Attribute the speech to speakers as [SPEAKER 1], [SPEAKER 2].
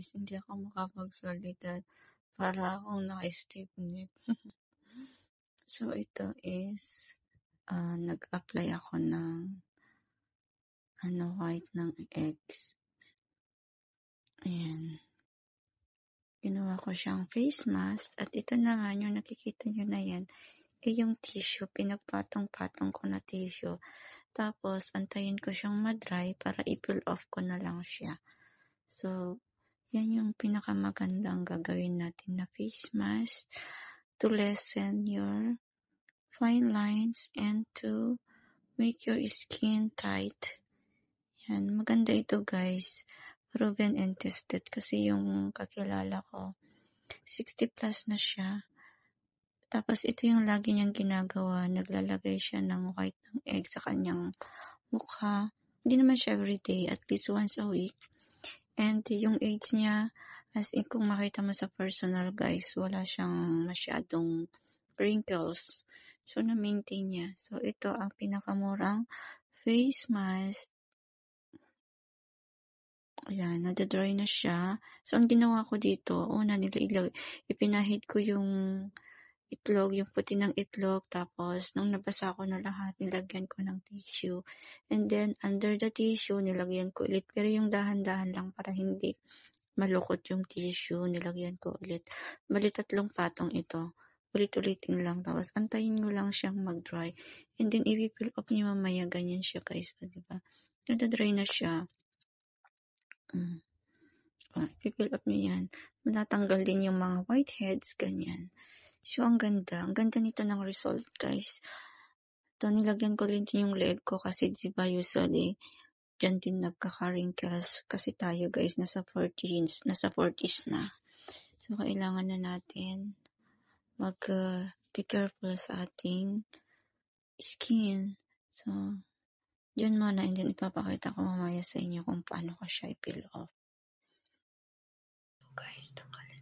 [SPEAKER 1] guys, hindi ako makapagsalita para akong naka-stiff neck. So, ito is, nag-apply ako ng white ng eggs. Ayan. Ginawa ko siyang face mask at ito naman yung nakikita nyo na yan, yung tissue, pinagpatong-patong ko na tissue. Tapos, antayin ko siyang ma-dry para i-peel off ko na lang siya. So, yan yung pinakamagandang gagawin natin na face mask to lessen your fine lines and to make your skin tight. Yan, maganda ito guys. Proven and tested kasi yung kakilala ko 60 plus na siya. Tapos ito yung lagi niyang ginagawa, naglalagay siya ng white ng egg sa kanyang mukha. Hindi naman siya everyday, at least once a week. And yung age niya, as in kung makita mo sa personal guys, wala siyang masyadong wrinkles. So na-maintain niya. So ito ang pinakamurang face mask. Ayan, nadadry na siya. So, ang ginawa ko dito, una ipinahid ko yung itlog, yung puti ng itlog. Tapos, nung nabasa ko na lahat, nilagyan ko ng tissue. And then, under the tissue, nilagyan ko ulit. Pero yung dahan-dahan lang para hindi malukot yung tissue, nilagyan ko ulit. Bali 3 patong ito. Ulit-ulitin lang. Tapos, antayin nyo lang siyang mag-dry. And then, i-peel off nyo mamaya. Ganyan siya, guys. Diba? Nadadry na siya. I-fill up nyo yan. Matatanggal din yung mga whiteheads, ganyan. So, ang ganda. Ang ganda nito ng result, guys. Ito, nilagyan ko din yung leg ko kasi diba usually, dyan din nagkaka-wrinkles kasi tayo, guys, nasa 40s na. So, kailangan na natin be careful sa ating skin. So, dyan muna, and then ipapakita ko mamaya sa inyo kung paano ko siya i-peel off. Guys, tanggalin